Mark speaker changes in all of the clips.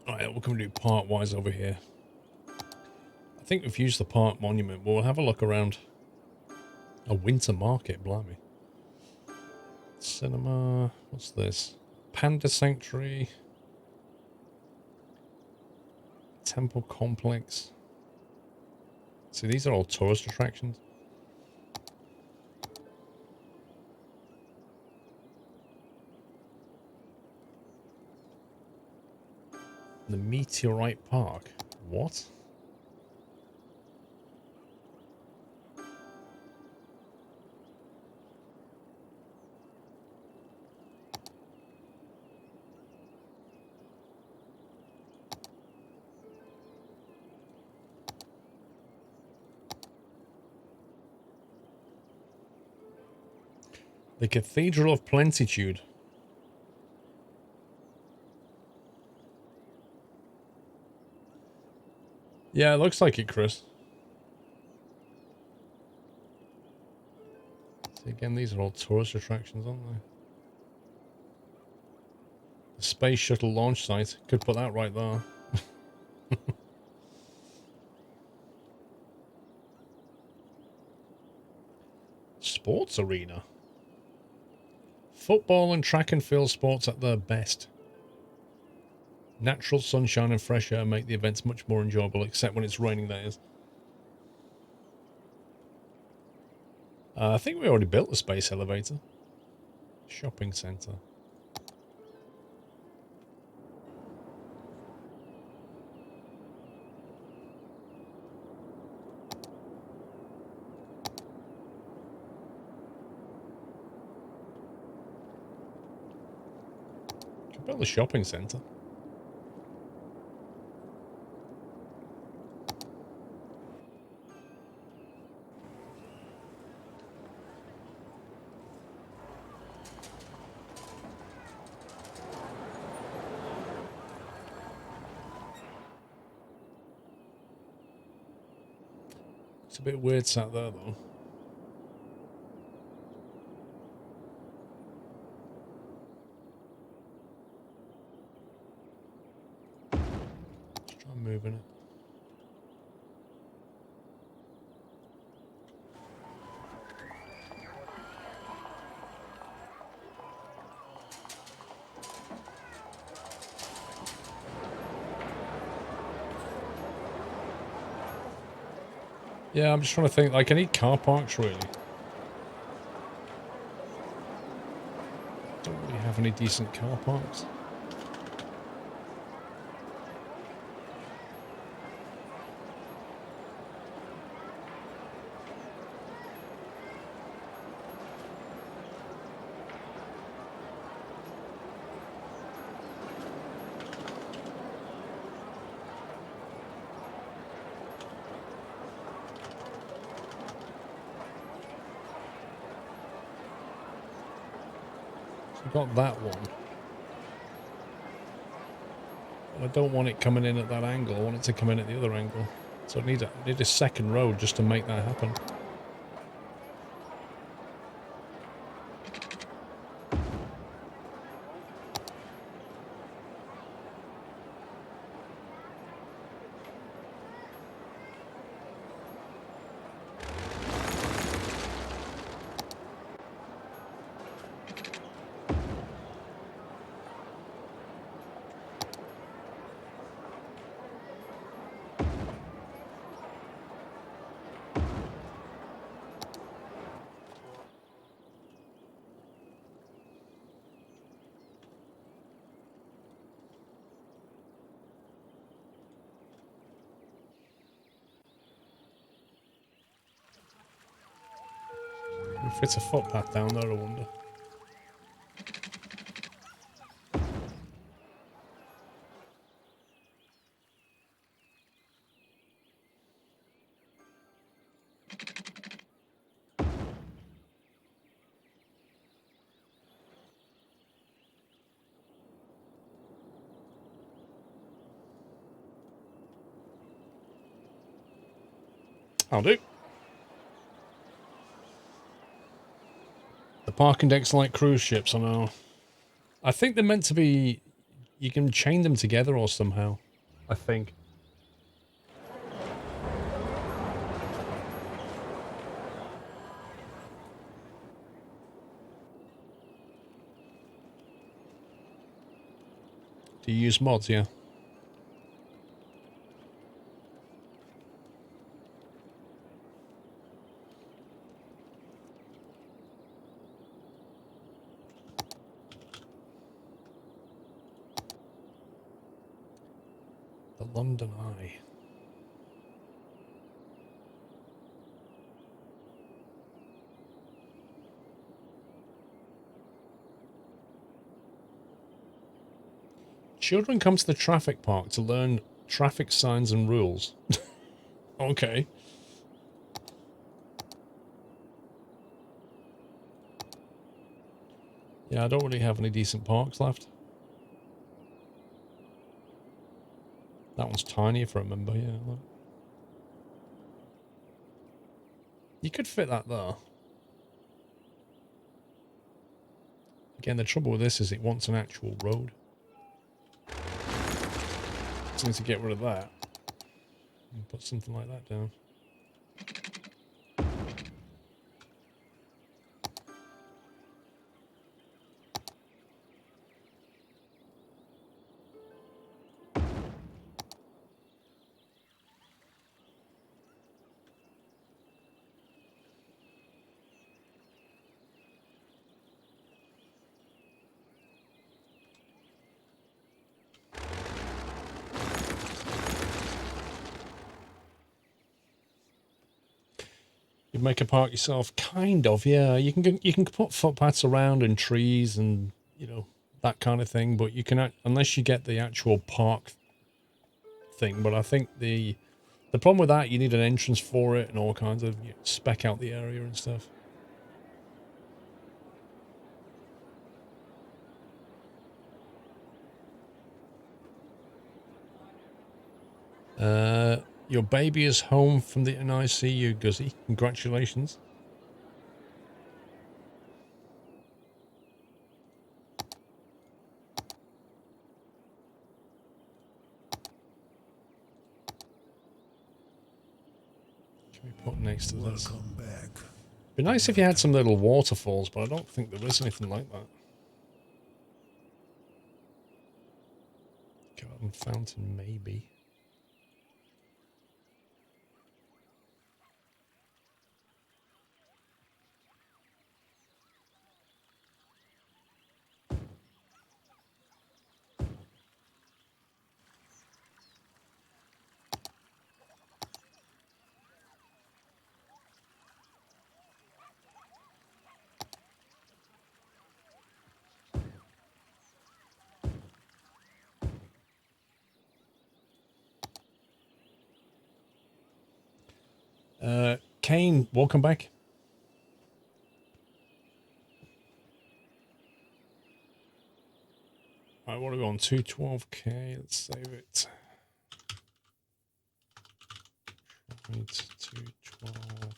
Speaker 1: Alright, what can we do part-wise over here? I think we've used the park monument. We'll have a look around. A winter market, blimey. Cinema. What's this? Panda Sanctuary. Temple Complex. See, these are all tourist attractions. The Meteorite Park. What? The Cathedral of Plentitude. Yeah, it looks like it, Chris. See, again, these are all tourist attractions, aren't they? The Space Shuttle launch site. Could put that right there. Sports arena. Football and track and field sports at their best. Natural sunshine and fresh air make the events much more enjoyable, except when it's raining, that is. I think we already built the space elevator. Shopping centre. Could build a shopping centre. It's a bit weird sat there, though. Let's try moving it. Yeah, I'm just trying to think. Like, I need car parks, really. Don't really have any decent car parks. Got that one. But I don't want it coming in at that angle. I want it to come in at the other angle. So I need a second road just to make that happen. If it's a footpath down there, I wonder. I'll do. The parking decks like cruise ships, I know. I think they're meant to be you can chain them together or somehow, I think. Do you use mods? Yeah. The London Eye. Children come to the traffic park to learn traffic signs and rules. Okay. Yeah, I don't really have any decent parks left. That one's tiny if I remember, yeah. Look. You could fit that there. Again, the trouble with this is it wants an actual road. So I need to get rid of that. And put something like that down. You make a park yourself, kind of, yeah. You can put footpaths around and trees and, you know, that kind of thing, but you can, unless you get the actual park thing. But I think the problem with that, you need an entrance for it and all kinds of, you know, spec out the area and stuff. Your baby is home from the NICU, Guzzy. Congratulations. Can we put next to this?
Speaker 2: Welcome back.
Speaker 1: Be nice if you had some little waterfalls, but I don't think there is anything like that. Garden fountain, maybe. Kane, welcome back. Alright, what are we on? 212k. Let's save it. Right, 212.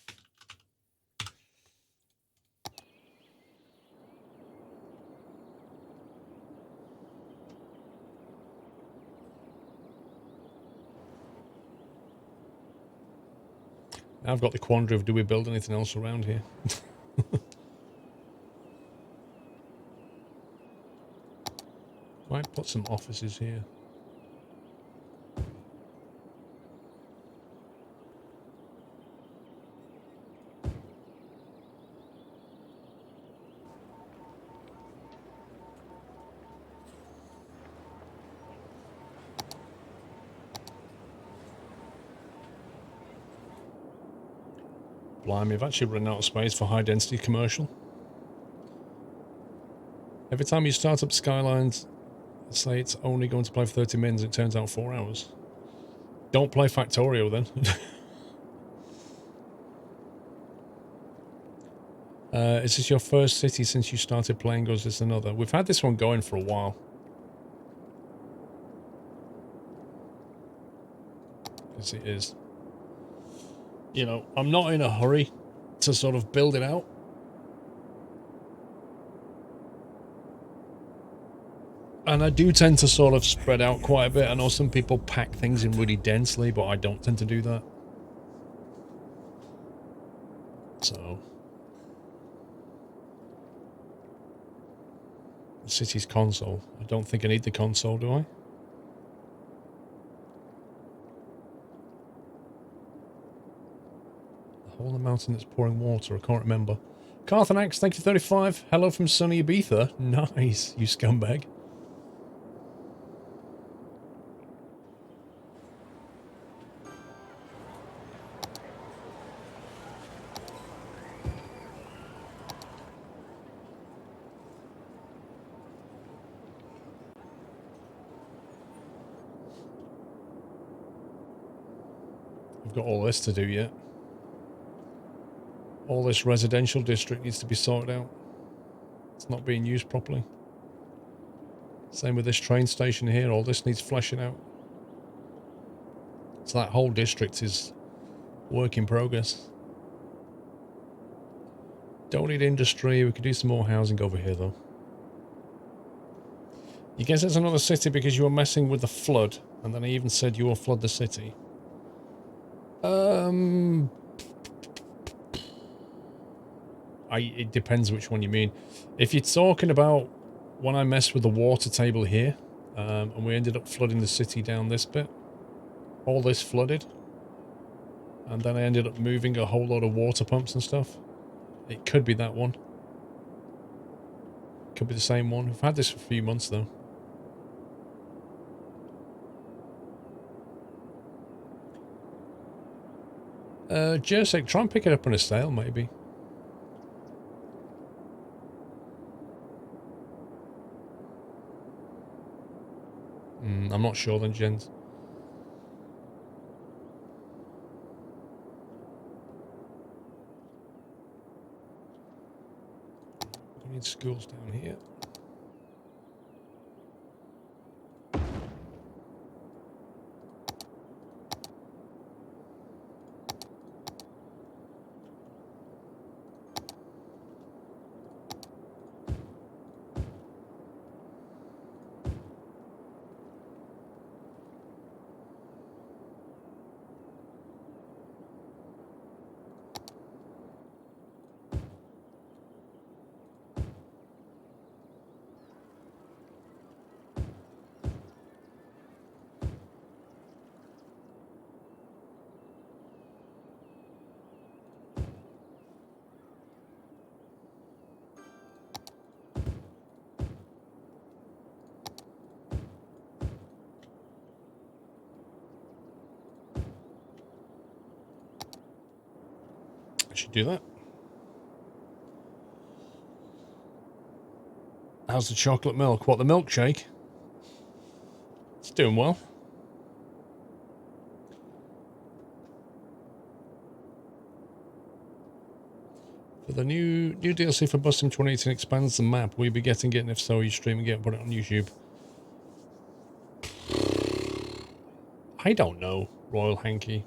Speaker 1: Now I've got the quandary of, do we build anything else around here? Might put some offices here. Blimey, I've actually run out of space for high density commercial. Every time you start up Skylines, say it's only going to play for 30 minutes, it turns out 4 hours. Don't play Factorio then. Is this your first city since you started playing, or is this another? We've had this one going for a while. Yes, it is. You know, I'm not in a hurry to sort of build it out. And I do tend to sort of spread out quite a bit. I know some people pack things in really densely, but I don't tend to do that. So... the city's console. I don't think I need the console, do I? The hole in the mountain that's pouring water. I can't remember. Carthanax, thank you 35. Hello from sunny Ibiza. Nice, you scumbag. I've got all this to do yet. All this residential district needs to be sorted out. It's not being used properly. Same with this train station here. All this needs fleshing out. So that whole district is work in progress. Don't need industry. We could do some more housing over here though. You guess it's another city because you were messing with the flood. And then I even said you will flood the city. It depends which one you mean. If you're talking about when I messed with the water table here, and we ended up flooding the city down this bit, all this flooded, and then I ended up moving a whole lot of water pumps and stuff, it could be that one. Could be the same one. We've had this for a few months though. Jersey, try and pick it up on a sale, maybe. I'm not sure then, gents. We need schools down here. Should do that. How's the chocolate milk? What, the milkshake? It's doing well. For the new DLC for Bus Sim 2018 expands the map. Will you be getting it? And if so, you streaming it and put it on YouTube? I don't know, Royal Hanky.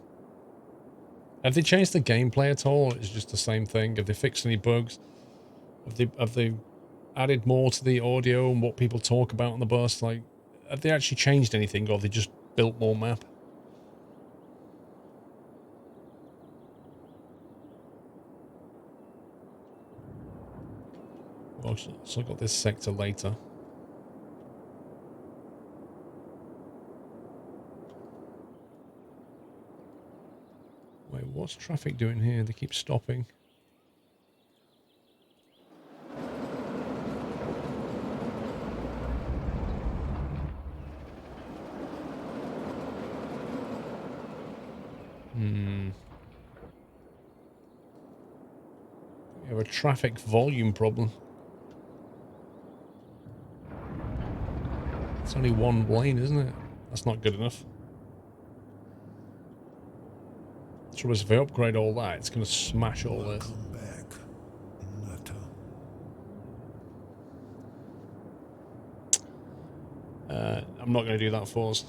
Speaker 1: Have they changed the gameplay at all? It's just the same thing. Have they fixed any bugs? Have they added more to the audio and what people talk about on the bus? Like, have they actually changed anything, or have they just built more map? Well, so I got this sector later. Wait, what's traffic doing here? They keep stopping. We have a traffic volume problem. It's only one lane, isn't it? That's not good enough. So if they upgrade all that, it's going to smash all this. I'm not going to do that for us.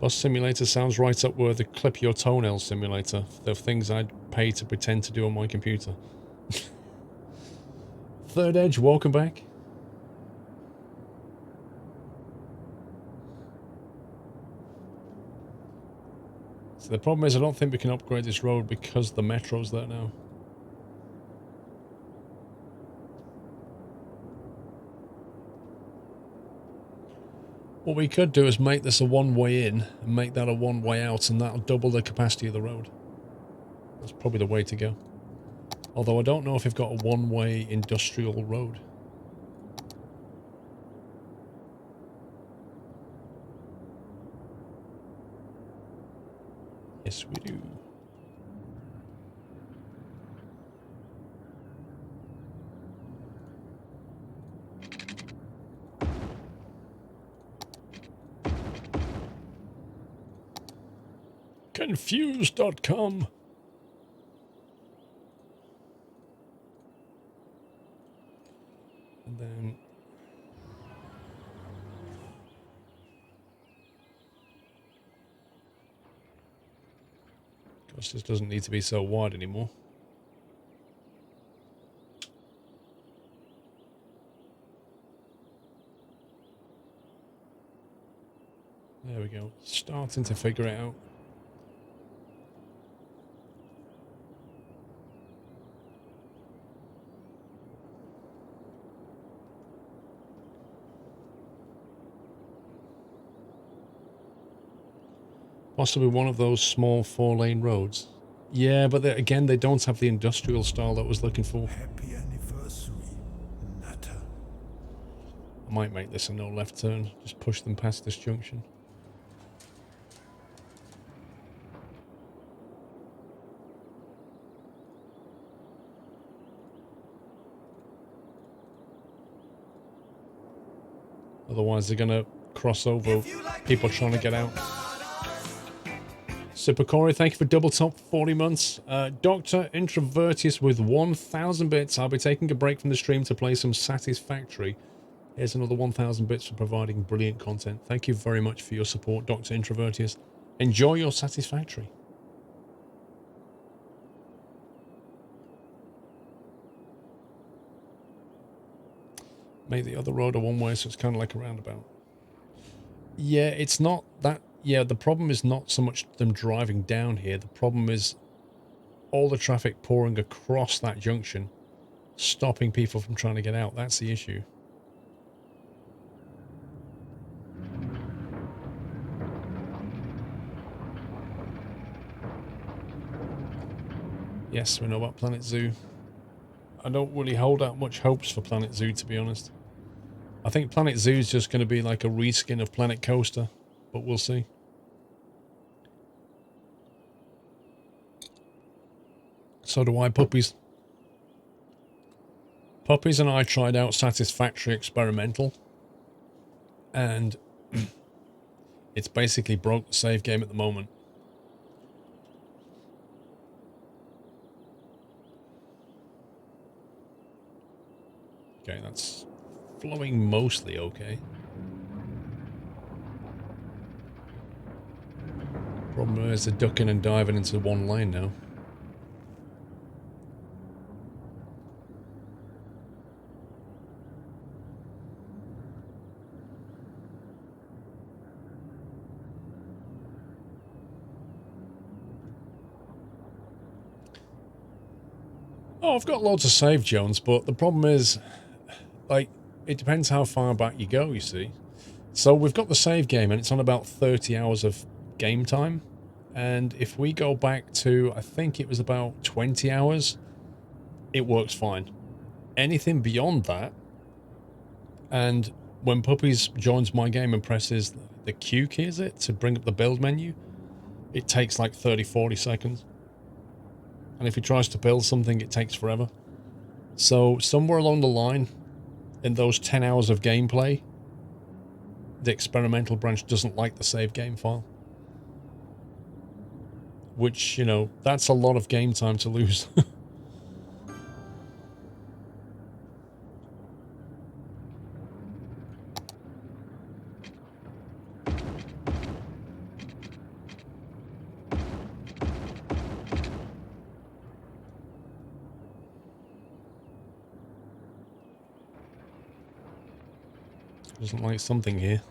Speaker 1: Bus simulator sounds right up where the clip your toenail simulator. The things I'd pay to pretend to do on my computer. Third Edge, welcome back. So the problem is I don't think we can upgrade this road because the metro's there now. What we could do is make this a one-way in and make that a one-way out, and that'll double the capacity of the road. That's probably the way to go. Although I don't know if we've got a one-way industrial road. Yes, we do. Confused.com. And then gosh, this doesn't need to be so wide anymore. There we go. Starting to figure it out. Possibly one of those small 4-lane roads. Yeah, but again, they don't have the industrial style that I was looking for.
Speaker 2: Happy anniversary, Nutter.
Speaker 1: I might make this a no left turn. Just push them past this junction. Otherwise, they're going to cross over people trying to get out. Super Corey, thank you for double top 40 months. Dr. Introvertius with 1,000 bits. I'll be taking a break from the stream to play some Satisfactory. Here's another 1,000 bits for providing brilliant content. Thank you very much for your support, Dr. Introvertius. Enjoy your Satisfactory. Make the other road a one-way, so it's kind of like a roundabout. Yeah, it's not that... Yeah, the problem is not so much them driving down here. The problem is all the traffic pouring across that junction, stopping people from trying to get out. That's the issue. Yes, we know about Planet Zoo. I don't really hold out much hopes for Planet Zoo, to be honest. I think Planet Zoo is just going to be like a reskin of Planet Coaster, but we'll see. So do I, Puppies. Puppies and I tried out Satisfactory Experimental, and it's basically broke the save game at the moment. Okay, that's flowing mostly okay. Problem is they're ducking and diving into one lane now. Oh, I've got loads of save Jones, but the problem is, like, it depends how far back you go, you see. So we've got the save game, and it's on about 30 hours of game time. And if we go back to, I think it was about 20 hours, it works fine. Anything beyond that, and when Puppies joins my game and presses the Q key, is it, to bring up the build menu, it takes like 30, 40 seconds. And if he tries to build something, it takes forever. So somewhere along the line, in those 10 hours of gameplay, the experimental branch doesn't like the save game file. Which, you know, that's a lot of game time to lose. Doesn't like something here.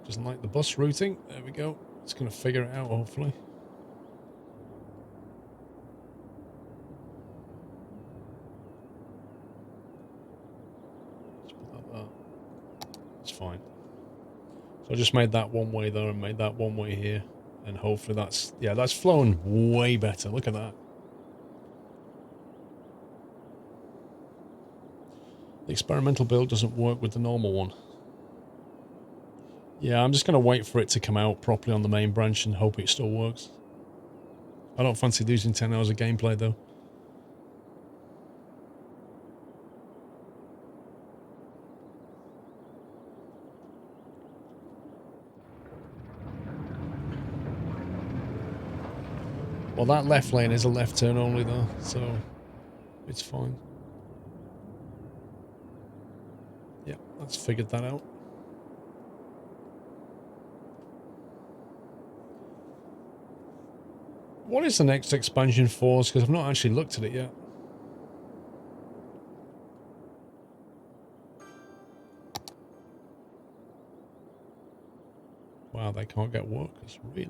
Speaker 1: Doesn't like the bus routing. There we go. It's going to figure it out, hopefully. Let's put that there. It's fine. So I just made that one way there and made that one way here. And hopefully that's... Yeah, that's flown way better. Look at that. The experimental build doesn't work with the normal one. Yeah, I'm just going to wait for it to come out properly on the main branch and hope it still works. I don't fancy losing 10 hours of gameplay, though. Well, that left lane is a left turn only, though, so it's fine. Yeah, let's figured that out. What is the next expansion for? Because I've not actually looked at it yet. Wow, they can't get workers, really?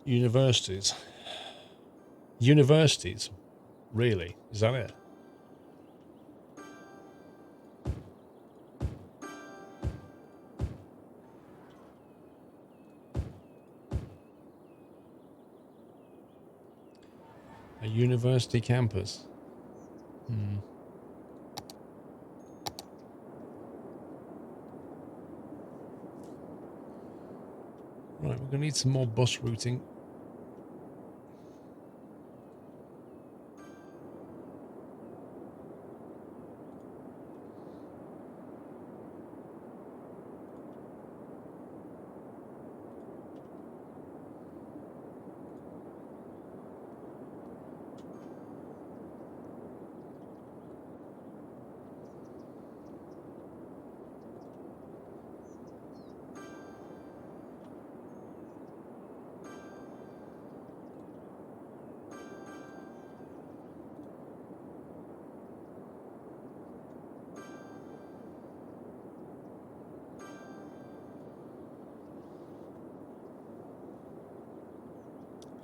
Speaker 1: Universities. Universities? Really? Is that it? A university campus? Hmm. Right, we're going to need some more bus routing.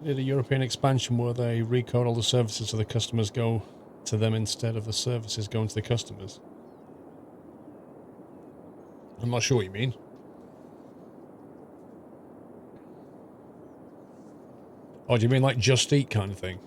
Speaker 1: Did a European expansion where they recode all the services so the customers go to them instead of the services going to the customers. I'm not sure what you mean. Oh, do you mean like Just Eat kind of thing?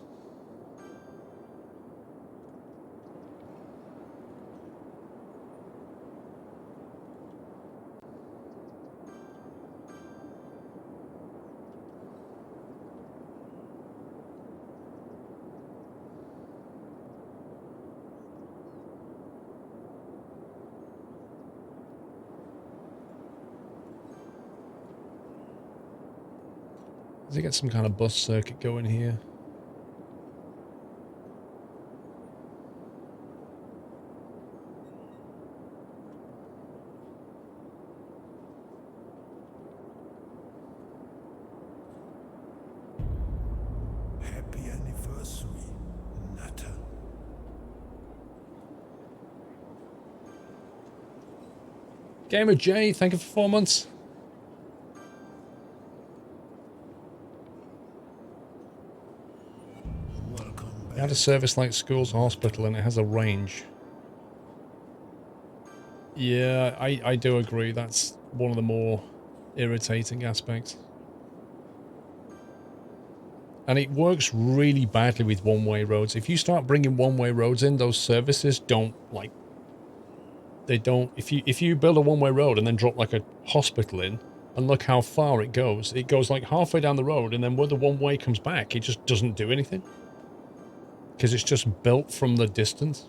Speaker 1: Does it get some kind of bus circuit going here?
Speaker 2: Happy anniversary, Natter.
Speaker 1: Gamer J, thank you for 4 months.
Speaker 2: Welcome
Speaker 1: It had
Speaker 2: back.
Speaker 1: a service like schools or hospital and it has a range. Yeah, I do agree. That's one of the more irritating aspects. And it works really badly with one-way roads. If you start bringing one-way roads in, those services don't, like... They don't... If you build a one-way road and then drop, like, a hospital in, and look how far it goes like halfway down the road, and then when the one-way comes back, it just doesn't do anything. Because it's just built from the distance.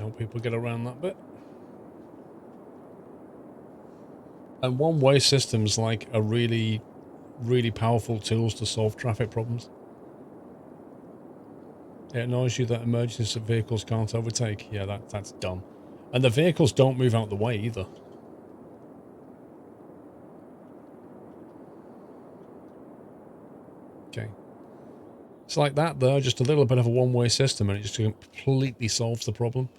Speaker 1: how people get around that bit. And one-way systems like are really, really powerful tools to solve traffic problems. It annoys you that emergency vehicles can't overtake. Yeah, that's dumb. And the vehicles don't move out the way either. Okay. It's like that though, just a little bit of a one-way system and it just completely solves the problem.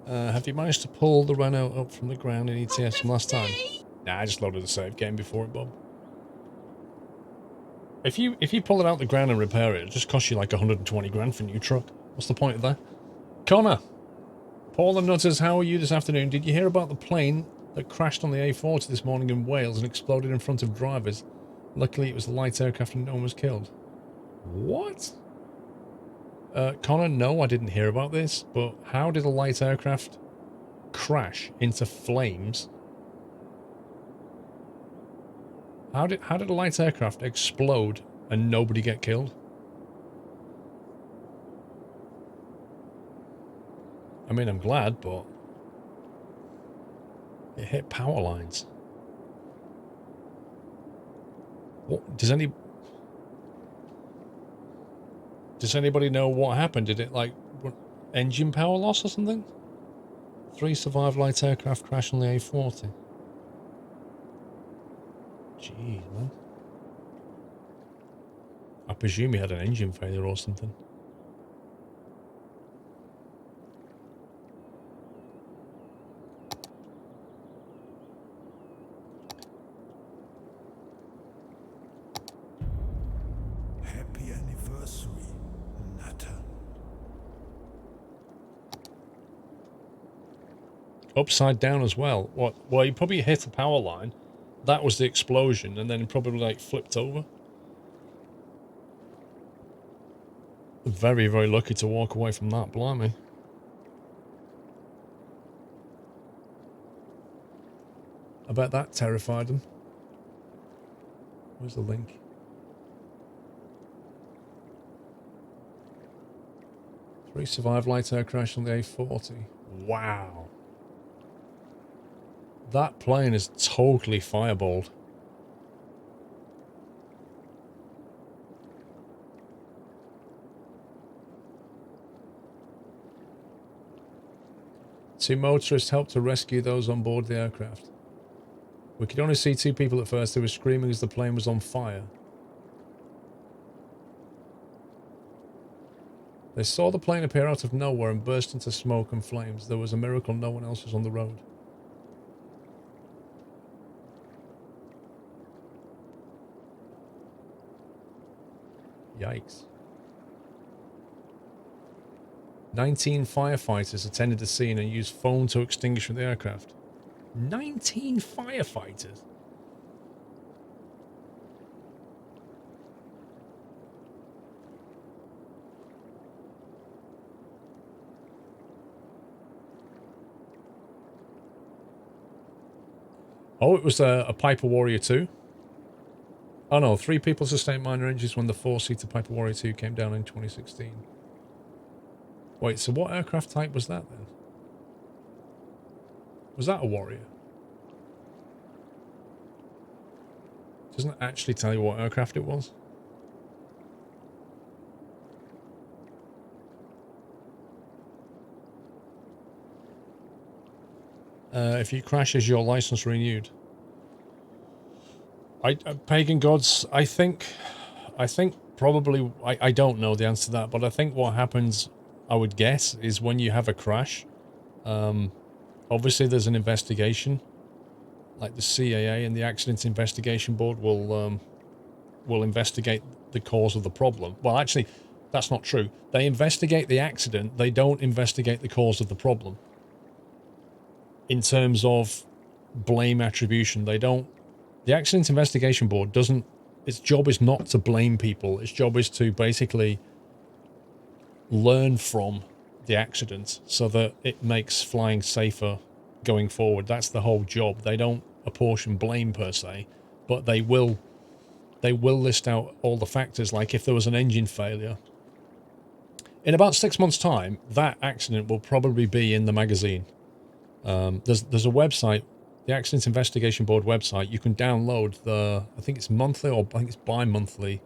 Speaker 1: Have you managed to pull the Renault up from the ground in ETS from last time? Nah, I just loaded the save game before it, Bob. If you pull it out the ground and repair it, it'll just cost you like 120 grand for a new truck. What's the point of that? Connor! Paul and Nutters, how are you this afternoon? Did you hear about the plane that crashed on the A40 this morning in Wales and exploded in front of drivers? Luckily, it was a light aircraft and no one was killed. What? Connor, no, I didn't hear about this, but how did a light aircraft crash into flames? How did a light aircraft explode and nobody get killed? I mean, I'm glad, but it hit power lines. What does anybody know what happened? Did it like engine power loss or something? 3 survived light aircraft crash on the A40. Jeez, man. I presume he had an engine failure or something.
Speaker 2: Happy anniversary, Nutter.
Speaker 1: Upside down as well. What? Well, he probably hit a power line. That was the explosion, and then probably like flipped over. Very, very lucky to walk away from that, blimey. I bet that terrified him. Where's the link? Three survived light air crash on the A40. Wow. That plane is totally fireballed. Two motorists helped to rescue those on board the aircraft. We could only see 2 people at first. They were screaming as the plane was on fire. They saw the plane appear out of nowhere and burst into smoke and flames. There was a miracle no one else was on the road. Yikes. 19 firefighters attended the scene and used foam to extinguish the aircraft. 19 firefighters? Oh, it was a Piper Warrior 2? Oh no, 3 people sustained minor injuries when the 4-seater Piper Warrior 2 came down in 2016. Wait, so what aircraft type was that then? Was that a Warrior? Doesn't actually tell you what aircraft it was. If you crash, is your license renewed? Pagan Gods, I think probably, I don't know the answer to that, but I think what happens, I would guess, is when you have a crash, obviously there's an investigation, like the CAA and the Accident Investigation Board will investigate the cause of the problem. Well, actually, that's not true. They investigate the accident, they don't investigate the cause of the problem. In terms of blame attribution, they don't. The Accident Investigation Board doesn't its job is not to blame people. Its job is to basically learn from the accident so that it makes flying safer going forward. That's the whole job. They don't apportion blame per se, but they will list out all the factors. Like if there was an engine failure, in about 6 months' time, that accident will probably be in the magazine. There's a website, the Accident Investigation Board website. You can download I think it's monthly or I think it's bi-monthly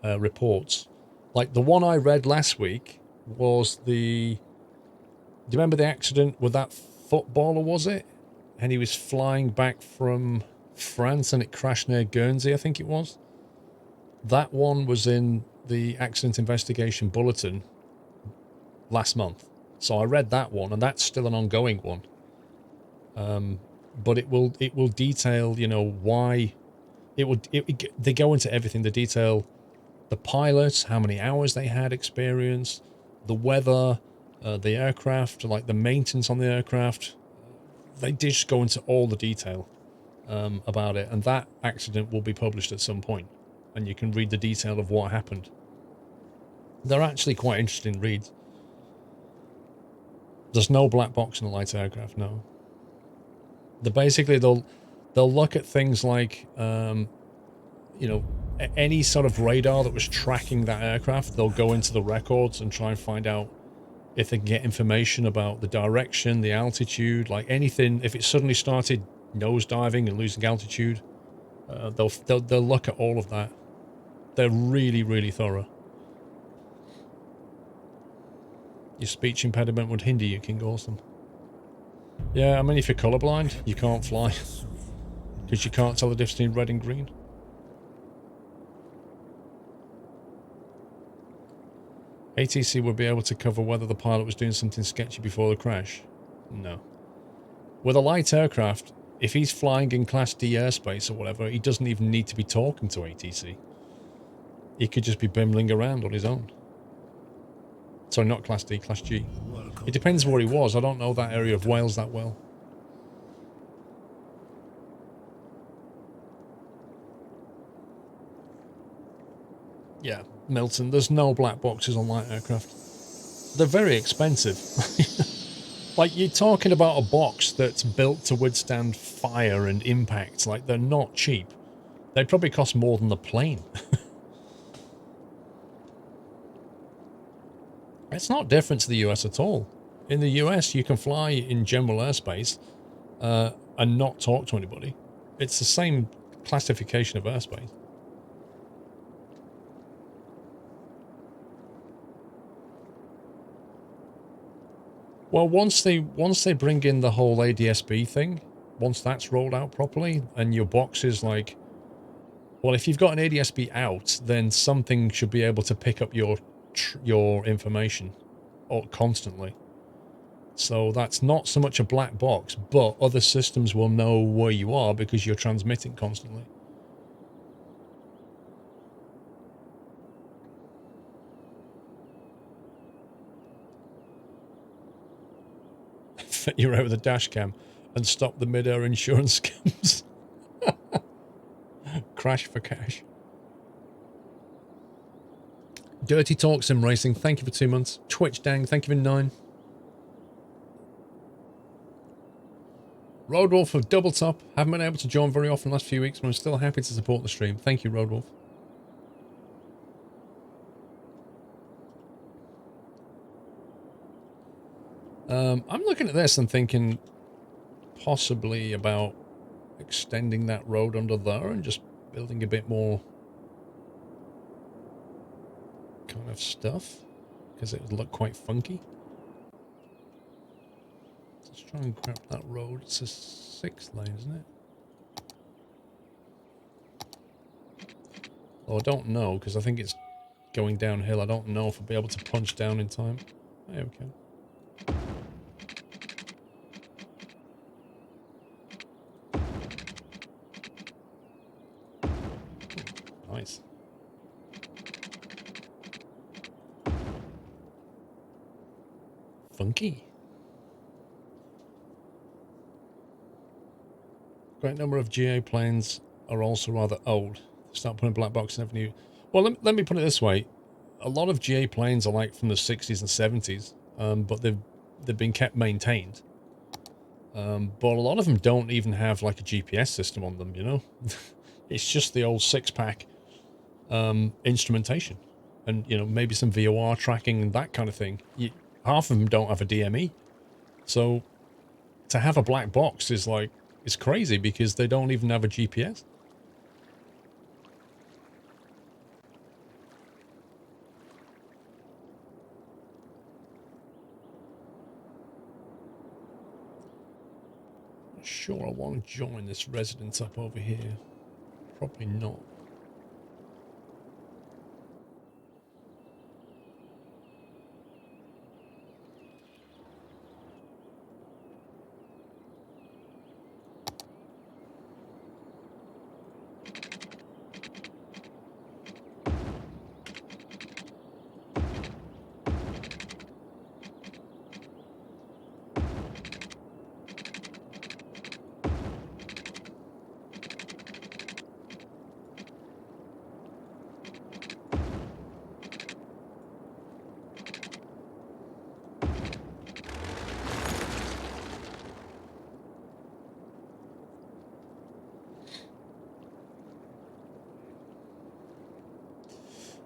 Speaker 1: reports. Like the one I read last week was do you remember the accident with that footballer, was it? And he was flying back from France and it crashed near Guernsey, I think it was. That one was in the Accident Investigation Bulletin last month. So I read that one, and that's still an ongoing one. But it will detail, you know, why they go into everything. They detail the pilots, how many hours they had experience, the weather, the aircraft, like the maintenance on the aircraft. They just go into all the detail about it, and that accident will be published at some point, and you can read the detail of what happened. They're actually quite interesting reads. There's no black box in a light aircraft, no. They'll look at things like you know, any sort of radar that was tracking that aircraft. They'll go into the records and try and find out if they can get information about the direction, the altitude, like anything. If it suddenly started nosediving and losing altitude, they'll look at all of that. They're really, really thorough. Your speech impediment would hinder you, King Awesome. Yeah, I mean, if you're colorblind, you can't fly because you can't tell the difference between red and green. ATC would be able to cover whether the pilot was doing something sketchy before the crash. No. With a light aircraft, if he's flying in Class D airspace or whatever, he doesn't even need to be talking to ATC. He could just be bimbling around on his own. Sorry, not Class D, Class G. It depends where he was. I don't know that area of Wales that well. Yeah, Milton, there's no black boxes on light aircraft. They're very expensive. Like, you're talking about a box that's built to withstand fire and impact. Like, they're not cheap. They probably cost more than the plane. It's not different to the US at all. In the US, you can fly in general airspace and not talk to anybody. It's the same classification of airspace. Well, once they bring in the whole ADS-B thing, once that's rolled out properly, and your box is like, well, if you've got an ADS-B out, then something should be able to pick up your information constantly. So that's not so much a black box, but other systems will know where you are because you're transmitting constantly. Fit you out with a dash cam and stop the mid-air insurance scams. Crash for cash. Dirty Talk Sim Racing, thank you for 2 months. Twitch Dang, thank you for 9. Roadwolf for double top. Haven't been able to join very often the last few weeks, but I'm still happy to support the stream. Thank you, Roadwolf. I'm looking at this and thinking possibly about extending that road under there and just building a bit more kind of stuff, because it would look quite funky. Let's try and grab that road. It's a 6th lane, isn't it? Oh, I don't know, because I think it's going downhill. I don't know if I'll be able to punch down in time. There we go. Nice. Funky. Great number of GA planes are also rather old. Start putting black box in every new... Well, let me put it this way. A lot of GA planes are like from the 60s and 70s, but they've been kept maintained. But a lot of them don't even have like a GPS system on them, you know? It's just the old six-pack instrumentation. And, you know, maybe some VOR tracking and that kind of thing. Half of them don't have a DME. So to have a black box is like, it's crazy because they don't even have a GPS. Sure, I want to join this residence up over here. Probably not.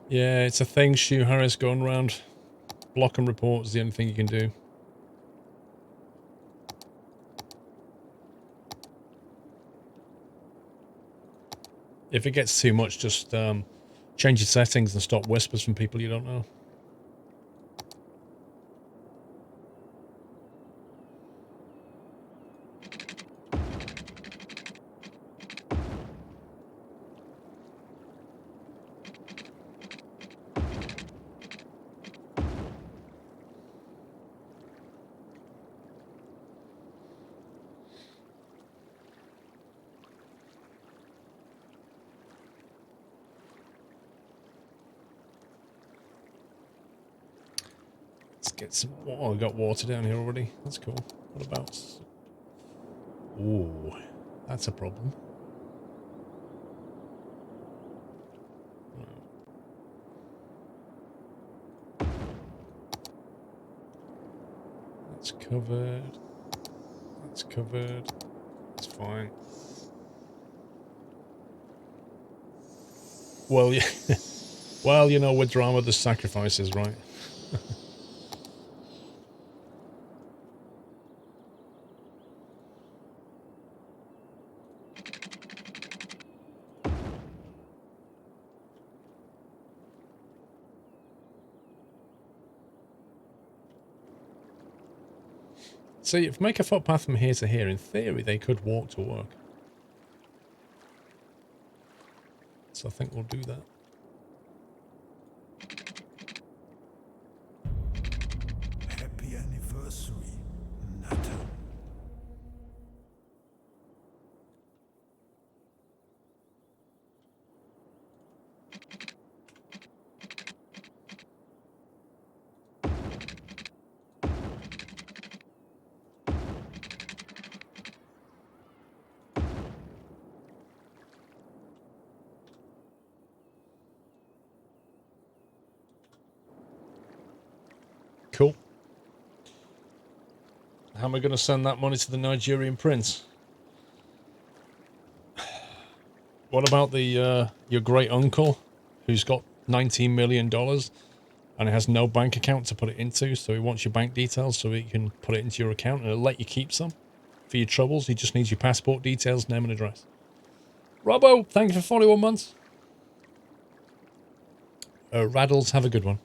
Speaker 1: Yeah, it's a thing, Stu Harris, going around. Block and report is the only thing you can do. If it gets too much, just change your settings and stop whispers from people you don't know. Let's get some water. Oh, I got water down here already. That's cool. What about... Ooh, that's a problem. That's covered. That's covered. That's fine. Well, yeah. Well, you know, with drama, there's sacrifices, right? See, if make a footpath from here to here, in theory, they could walk to work. So I think we'll do that.
Speaker 2: Happy anniversary, Nutter.
Speaker 1: Cool. How am I going to send that money to the Nigerian prince? What about the your great uncle, who's got $19 million and has no bank account to put it into, so he wants your bank details so he can put it into your account and it'll let you keep some for your troubles. He just needs your passport details, name and address. Robbo, thank you for 41 months. Raddles, have a good one.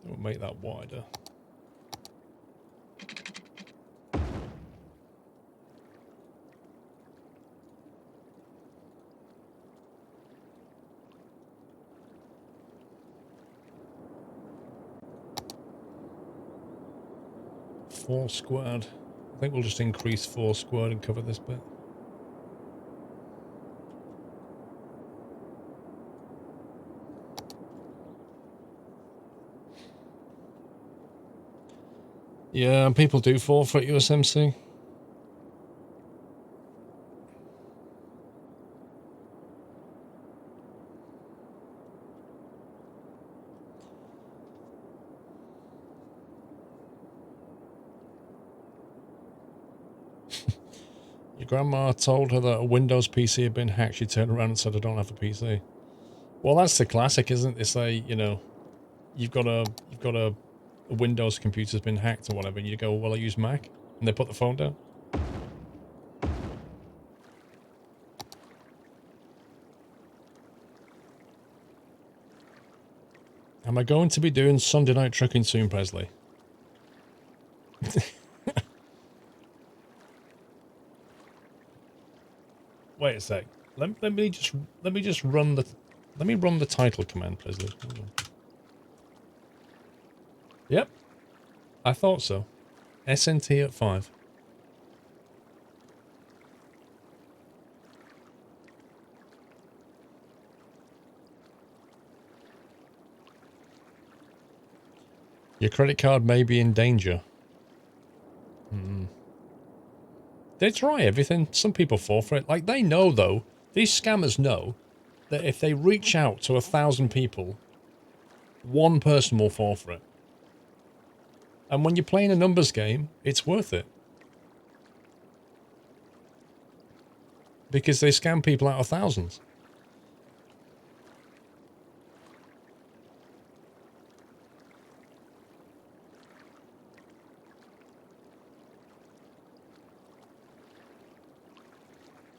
Speaker 1: We'll make that wider. 4 squared. I think we'll just increase 4 squared and cover this bit. Yeah, and people do fall for it, USMC. Your grandma told her that a Windows PC had been hacked. She turned around and said, I don't have a PC. Well, that's the classic, isn't it? They say, you know, you've got a Windows computer's been hacked or whatever, and you go, well, I use Mac, and they put the phone down. Am I going to be doing Sunday night trucking soon, Presley? Wait a sec. Let me just run the title command, Presley. Yep, I thought so. SNT at 5. Your credit card may be in danger. They try everything. Some people fall for it. Like, they know, though. These scammers know that if they reach out to 1,000 people, one person will fall for it. And when you're playing a numbers game, it's worth it. Because they scam people out of thousands.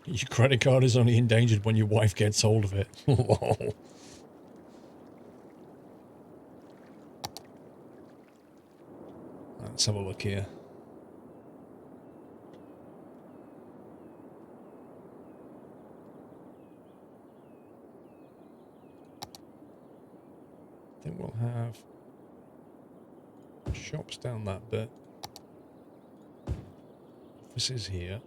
Speaker 1: Your credit card is only endangered when your wife gets hold of it. Lol. Let's have a look here. I think we'll have shops down that bit. Offices here.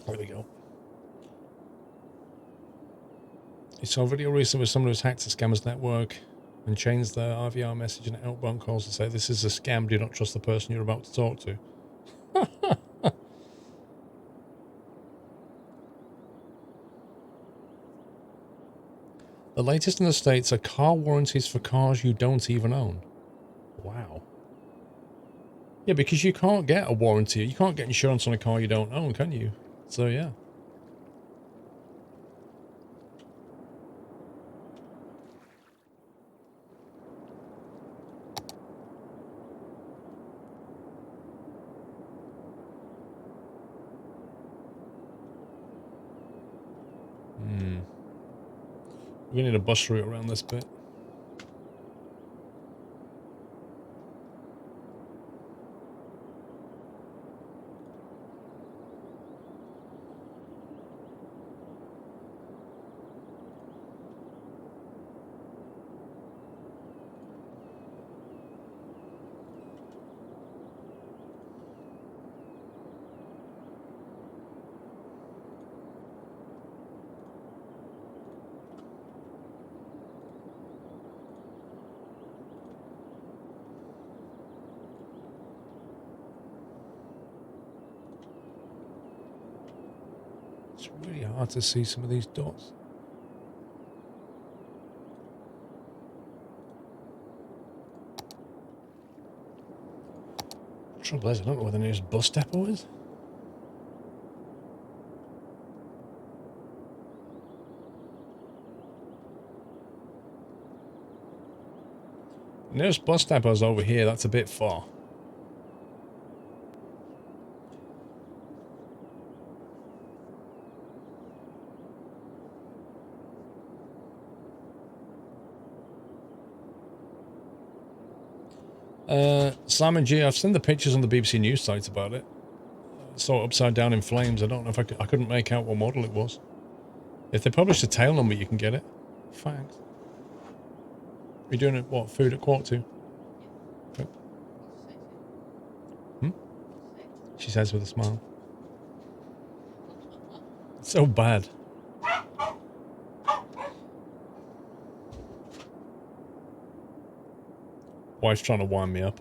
Speaker 1: There we go. I saw a video recently where someone who's hacked a scammer's network and changed their RVR message and outbound calls to say, this is a scam, do not trust the person you're about to talk to. The latest in the States are car warranties for cars you don't even own. Wow. Yeah, because you can't get a warranty. You can't get insurance on a car you don't own, can you? So, yeah. We need a bus route around this bit. It's really hard to see some of these dots. Trouble is, I don't know where the nearest bus depot is. The nearest bus depot is over here. That's a bit far. Simon G, I've seen the pictures on the BBC News site about it. I saw it upside down in flames. I don't know if I couldn't make out what model it was. If they publish the tail number, you can get it. Thanks. You're doing it, what, food at 1:45? Okay. Hmm? She says with a smile. It's so bad. Wife's trying to wind me up.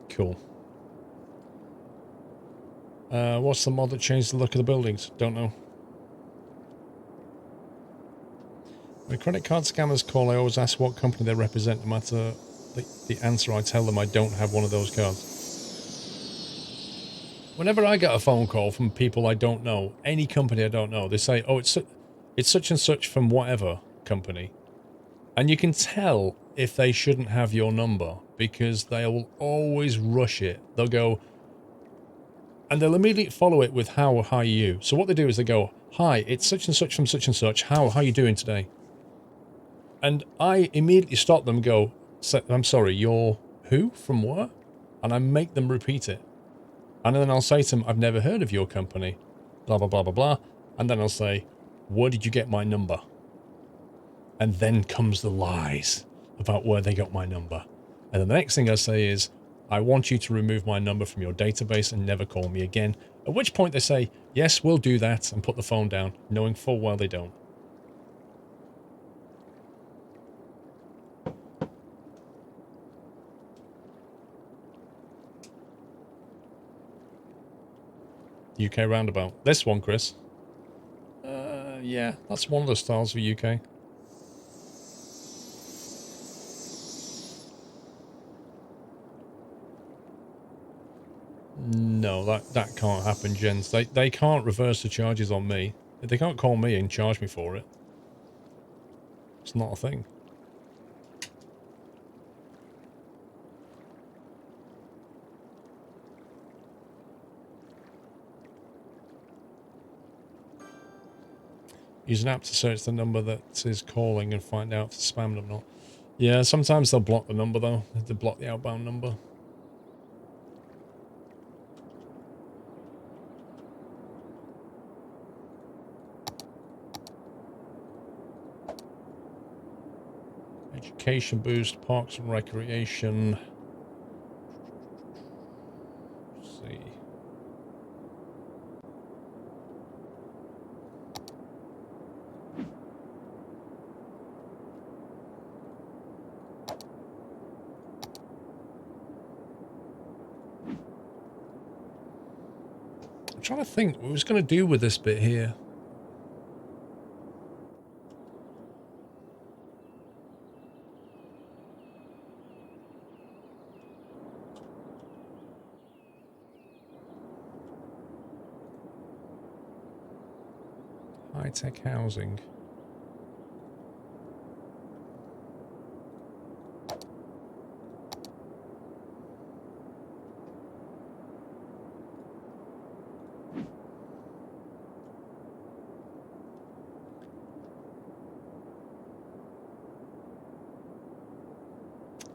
Speaker 1: Cool. What's the mod that changed the look of the buildings? Don't know. When credit card scammers call, I always ask what company they represent, no matter the answer. I tell them I don't have one of those cards. Whenever I get a phone call from people I don't know, any company I don't know, they say, oh, it's such and such from whatever company. And you can tell if they shouldn't have your number because they will always rush it. They'll go, and they'll immediately follow it with how are you. So what they do is they go, hi, it's such and such from such and such. How are you doing today? And I immediately stop them and go, I'm sorry, you're who? From what? And I make them repeat it. And then I'll say to them, I've never heard of your company. Blah, blah, blah, blah, blah. And then I'll say, where did you get my number? And then comes the lies about where they got my number. And then the next thing I say is, I want you to remove my number from your database and never call me again. At which point they say, yes, we'll do that, and put the phone down, knowing full well they don't. UK roundabout. This one, Chris. Yeah, that's one of the styles for UK. No, that can't happen, gents. They can't reverse the charges on me. They can't call me and charge me for it. It's not a thing. Use an app to search the number that is calling and find out if it's spammed or not. Yeah, sometimes they'll block the number though. They block the outbound number. Education boost, parks and recreation. Let's see. I'm trying to think what I was going to do with this bit here. High-tech housing.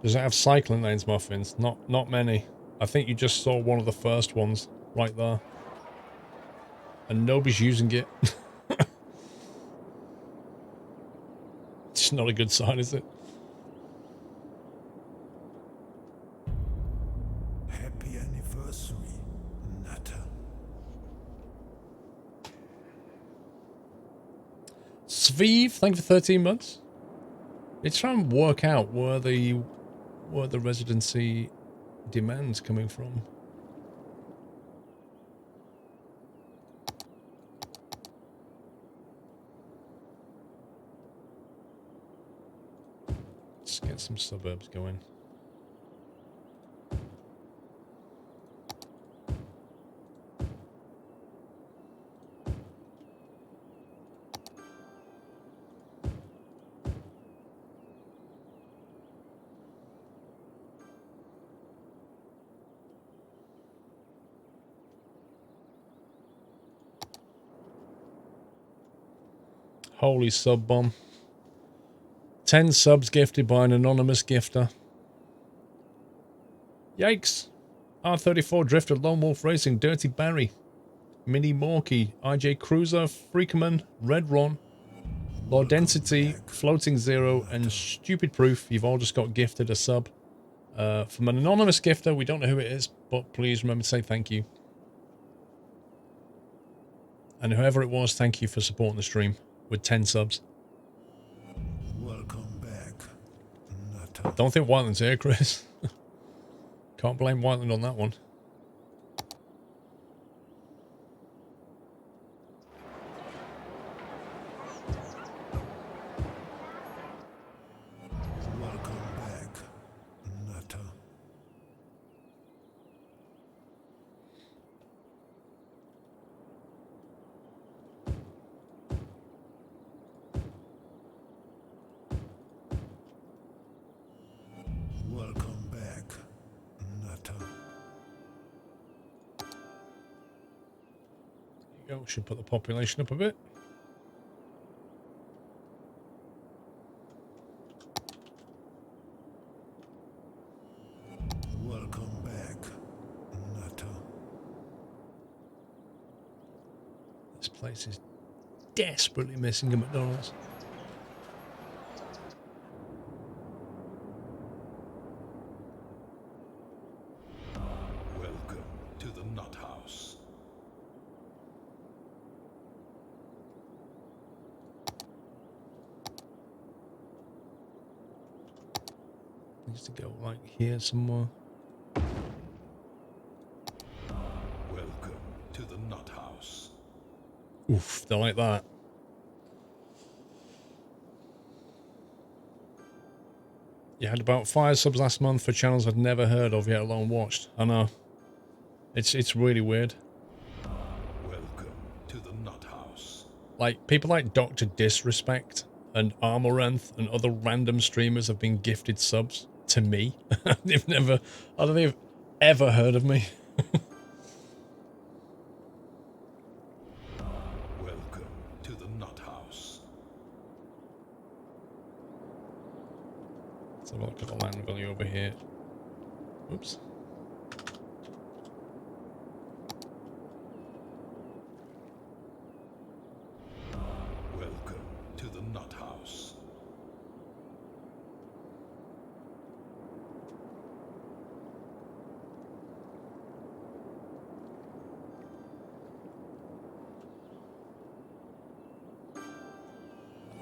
Speaker 1: Does it have cycling lanes, Muffins? Not many. I think you just saw one of the first ones right there. And nobody's using it. It's not a good sign, is it?
Speaker 2: Happy anniversary, Nutter.
Speaker 1: Sviv, thank you for 13 months. It's trying to work out where the residency demand's coming from. Let's get some suburbs going. Holy sub bomb. 10 subs gifted by an anonymous gifter. Yikes. R34 Drifter, Lone Wolf Racing, Dirty Barry, Mini Morky, IJ Cruiser, Freakman, Red Ron, Lord Density, Floating Zero, and Stupid Proof. You've all just got gifted a sub. From an anonymous gifter. We don't know who it is, but please remember to say thank you. And whoever it was, thank you for supporting the stream with 10 subs.
Speaker 2: Welcome back.
Speaker 1: Don't think Whiteland's here, Chris. Can't blame Whiteland on that one.
Speaker 2: Welcome back, Nutter. Welcome back, Nutter.
Speaker 1: There you go. Should put the population up a bit.
Speaker 2: Welcome back, Nutter.
Speaker 1: This place is desperately missing a McDonald's.
Speaker 2: Welcome to the Nut House.
Speaker 1: Needs to go like here somewhere.
Speaker 2: Welcome to the Nut House.
Speaker 1: Oof, don't like that. You had about 5 subs last month for channels I'd never heard of, yet alone watched. I know. It's really weird.
Speaker 2: Welcome to the Nut House.
Speaker 1: Like, people like Dr. Disrespect and Amaranth and other random streamers have been gifted subs to me. They've never, I don't think they've ever heard of me.
Speaker 2: Welcome to the Nut House.
Speaker 1: Let's have a look at the land value over here. Oops.
Speaker 2: Welcome to the Nut House.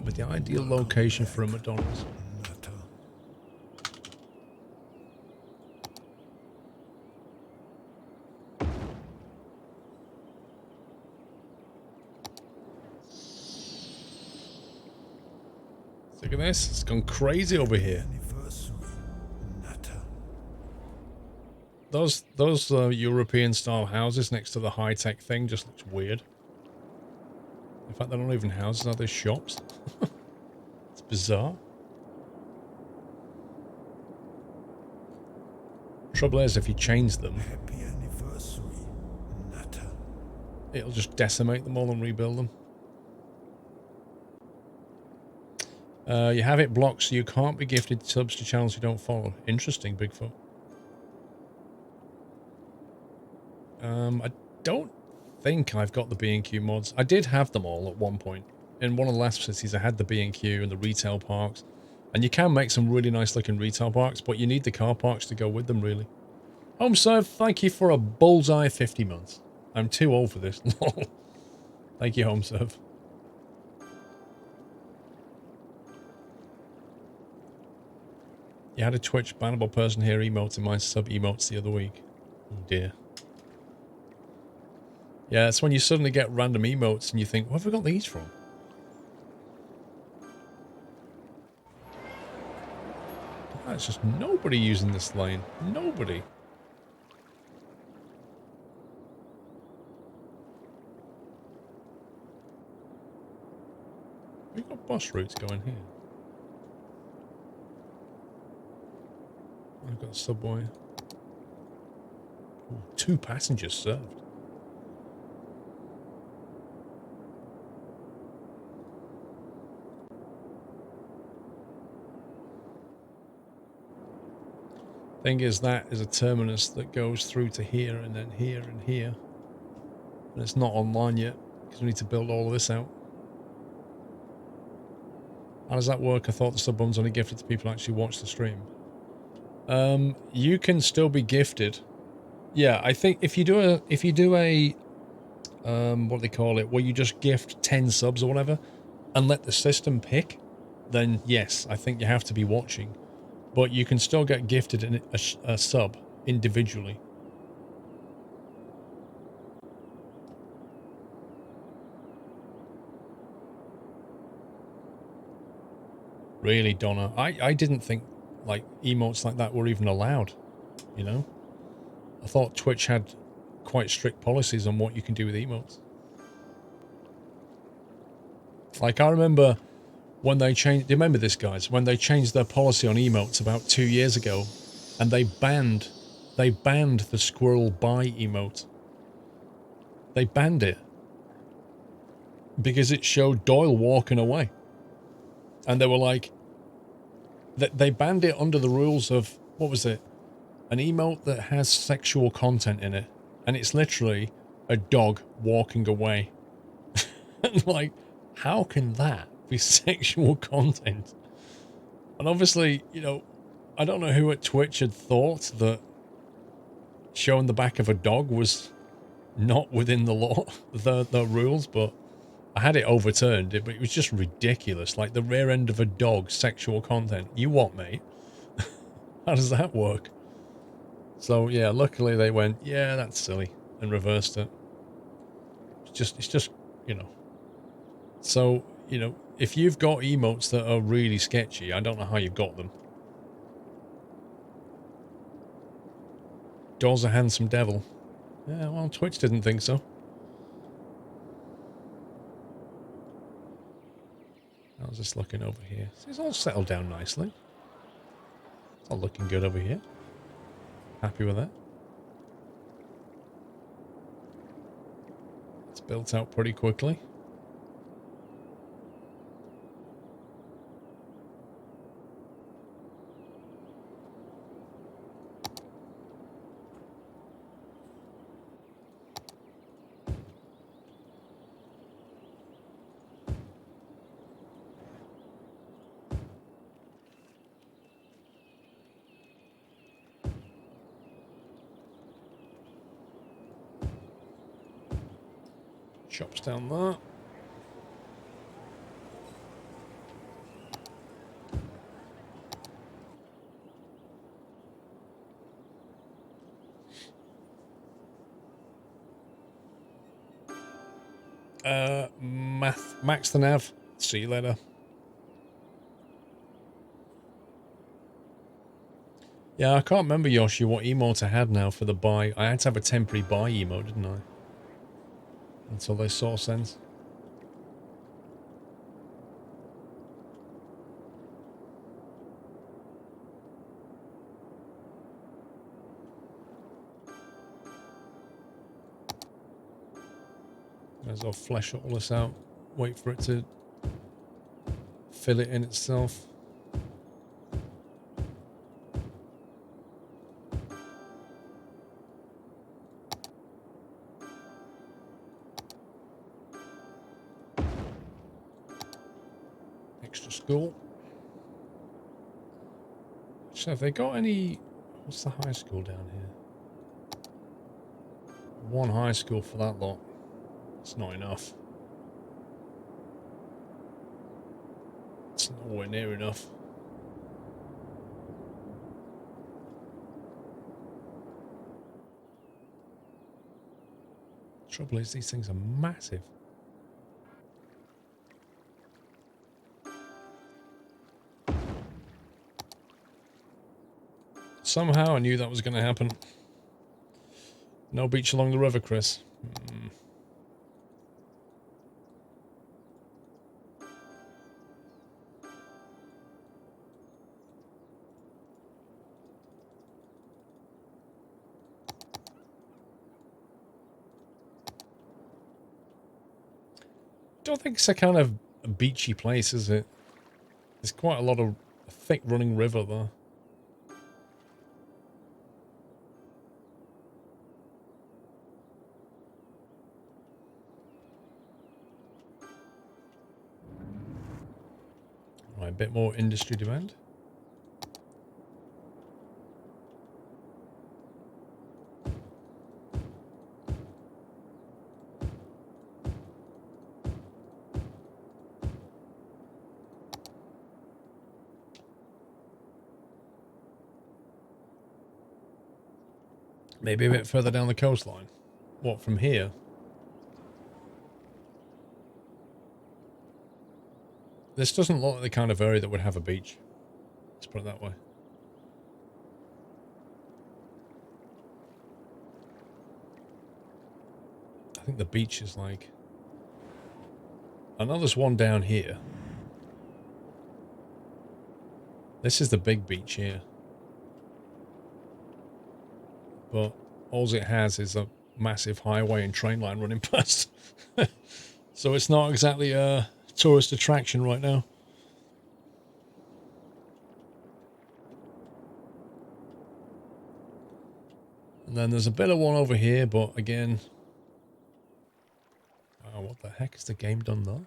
Speaker 1: With the ideal location for a McDonald's.
Speaker 2: Nutter.
Speaker 1: Look at this. It's gone crazy over here.
Speaker 2: Anniversary, Nutter.
Speaker 1: Those European style houses next to the high tech thing just looks weird. In fact, they're not even houses, are they shops? It's bizarre. Trouble is, if you change them,
Speaker 2: Happy anniversary, Nutter.
Speaker 1: it'll just decimate them all and rebuild them. You have it blocked, so you can't be gifted subs to channels you don't follow. Interesting, Bigfoot. I don't think I've got the B&Q mods. I did have them all at one point. In one of the last cities, I had the B&Q and the retail parks. And you can make some really nice looking retail parks, but you need the car parks to go with them, really. HomeServe, thank you for a bullseye 50 months. I'm too old for this. Thank you, HomeServe. You had a Twitch bannable person here emoting my sub emotes the other week. Oh dear. Yeah, it's when you suddenly get random emotes and you think, where have we got these from? It's just nobody using this lane. Nobody. We've got bus routes going here. I've got a subway. Ooh, 2 passengers served. Thing is, that is a terminus that goes through to here and then here and here. And it's not online yet, because we need to build all of this out. How does that work? I thought the Suburban's only gifted to people who actually watch the stream. You can still be gifted. Yeah, I think if you do a what do they call it, where you just gift 10 subs or whatever and let the system pick, then yes, I think you have to be watching. But you can still get gifted a sub individually. Really, Donna, I didn't think like emotes like that were even allowed, you know? I thought Twitch had quite strict policies on what you can do with emotes. Like, I remember when they changed... Do you remember this, guys? When they changed their policy on emotes about 2 years ago, and they banned the squirrel buy emote. They banned it. Because it showed Doyle walking away. And they were like... They banned it under the rules of... What was it? An emote that has sexual content in it. And it's literally a dog walking away. And like, how can that be sexual content? And obviously, you know, I don't know who at Twitch had thought that showing the back of a dog was not within the law, the rules, but I had it overturned, but it was just ridiculous. Like the rear end of a dog, sexual content. You what, mate? How does that work? So yeah, luckily they went, yeah, that's silly, and reversed it. It's just, you know. So, you know, if you've got emotes that are really sketchy, I don't know how you've got them. Doll's a handsome devil. Yeah, well, Twitch didn't think so. How's this looking over here? It's all settled down nicely. It's all looking good over here. Happy with that. It's built out pretty quickly. Shops down there. Max the nav. See you later. Yeah, I can't remember, Yoshi, what emote I had now for the buy. I had to have a temporary buy emote, didn't I? Until they saw sense. Might as well flesh all this out. Wait for it to fill it in itself. Extra school. So have they got any... What's the high school down here? One high school for that lot. It's not enough. It's nowhere near enough. Trouble is, these things are massive. Somehow I knew that was going to happen. No beach along the river, Chris. Don't think it's a kind of a beachy place, is it? There's quite a lot of thick running river there. Right, a bit more industry demand. Maybe a bit further down the coastline. What, from here? This doesn't look like the kind of area that would have a beach. Let's put it that way. I think the beach is like... I know there's one down here. This is the big beach here. But all it has is a massive highway and train line running past. So it's not exactly a tourist attraction right now. And then there's a bit of one over here, but again... Wow, what the heck has the game done there?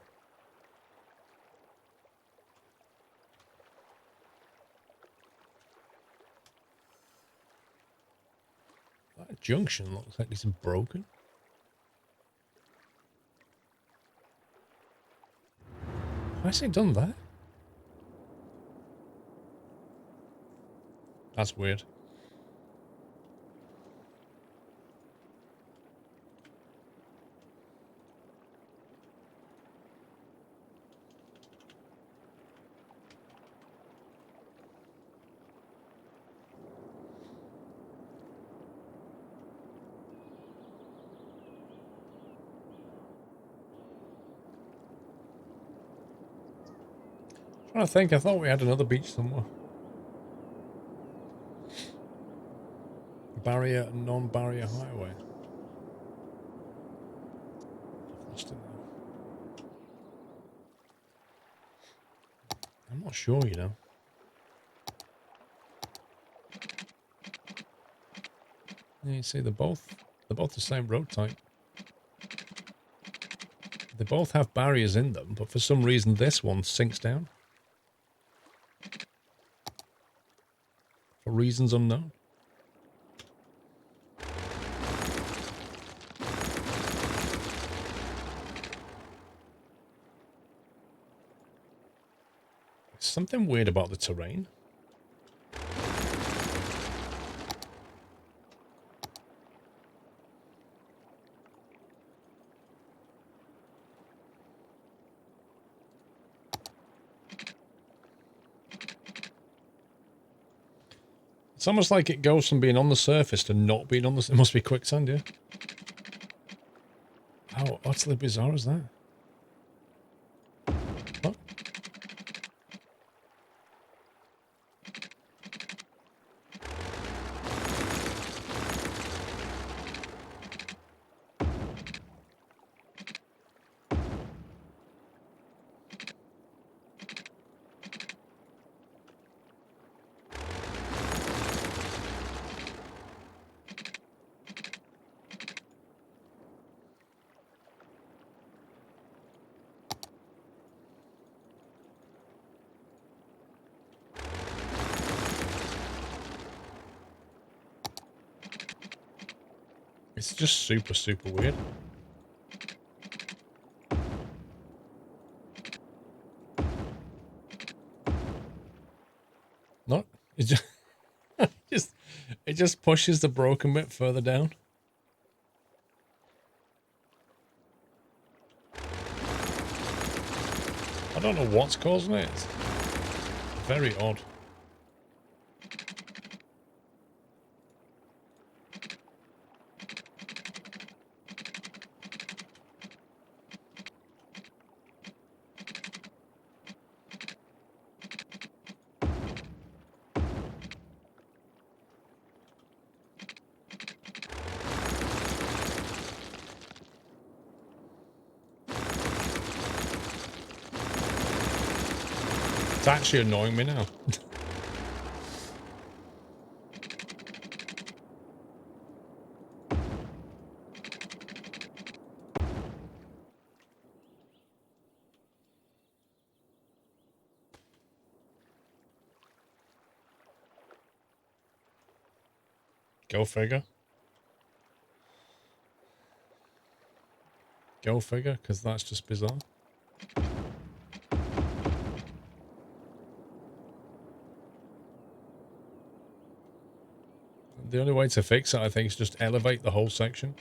Speaker 1: That junction looks like it's broken. Why has it done that? That's weird. I think I thought we had another beach somewhere. Barrier and non-barrier highway. I've lost it now. I'm not sure, you know. Yeah, you see, they're both the same road type. They both have barriers in them, but for some reason this one sinks down. For reasons unknown. There's something weird about the terrain. It's almost like it goes from being on the surface to not being on the... It must be quicksand, yeah? How utterly bizarre is that? What? It's just super, super weird. No, it just, it just pushes the broken bit further down. don't know what's causing it. It's very odd. It's actually annoying me now. Go figure. Go figure, because that's just bizarre. The only way to fix it, I think, is just elevate the whole section.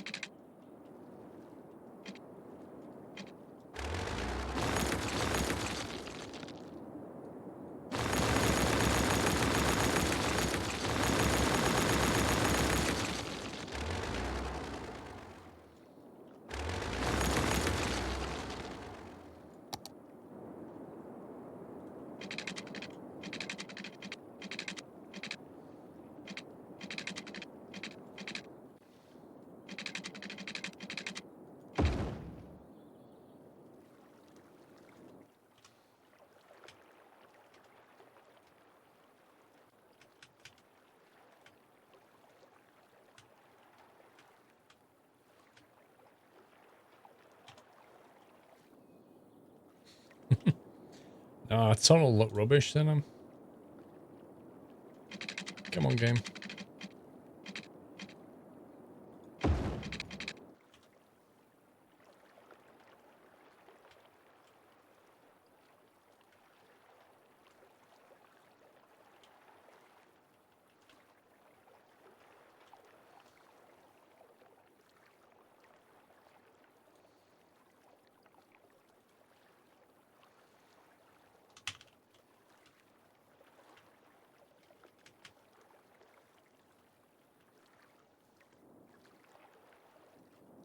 Speaker 1: Ah, tunnel look rubbish then. Come on, game.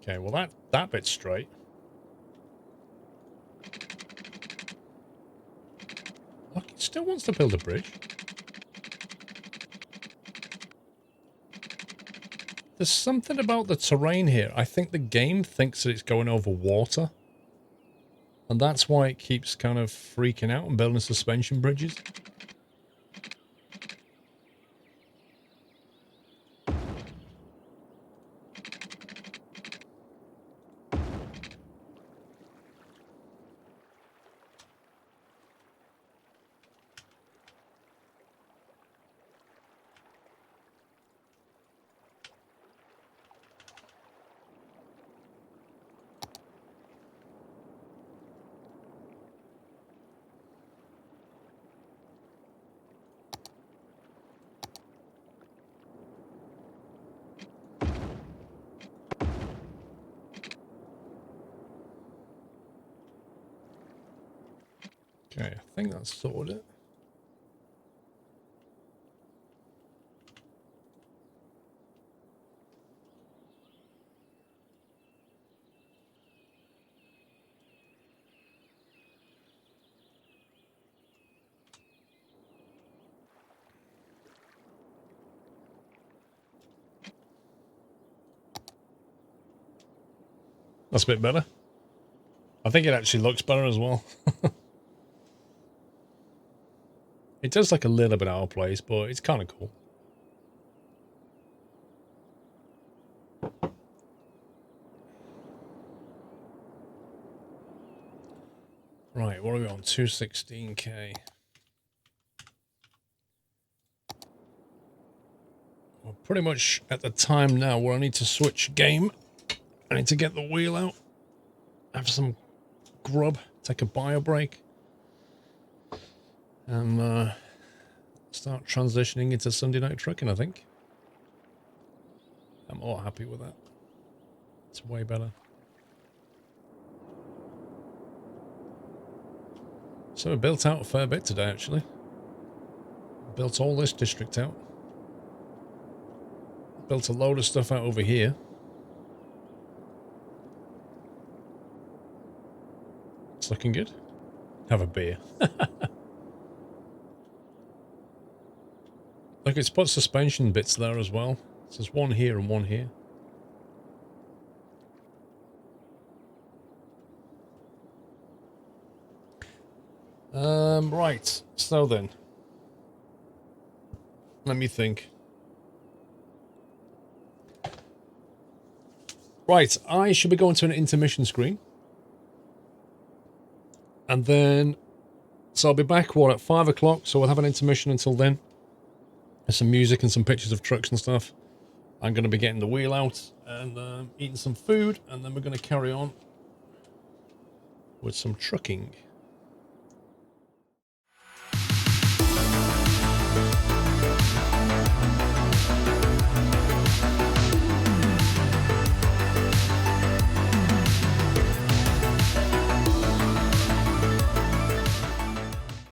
Speaker 1: Okay, well that bit's straight. Look, it still wants to build a bridge. There's something about the terrain here. I think the game thinks that it's going over water. And that's why it keeps kind of freaking out and building suspension bridges. Okay, I think that's sorted it. That's a bit better. I think it actually looks better as well. It does look a little bit out of place, but it's kind of cool. Right, what are we on? 216k. We're pretty much at the time now where I need to switch game. I need to get the wheel out, have some grub, take a bio break, and start transitioning into Sunday night trucking, I think. I'm all happy with that. It's way better. So we built out a fair bit today, actually. Built all this district out. Built a load of stuff out over here. It's looking good. Have a beer. Look, it's put suspension bits there as well. So there's one here and one here. Right. So then. Let me think. Right, I should be going to an intermission screen. And then, so I'll be back, what, at 5 o'clock, so we'll have an intermission until then. There's some music and some pictures of trucks and stuff. I'm going to be getting the wheel out and eating some food, and then we're going to carry on with some trucking.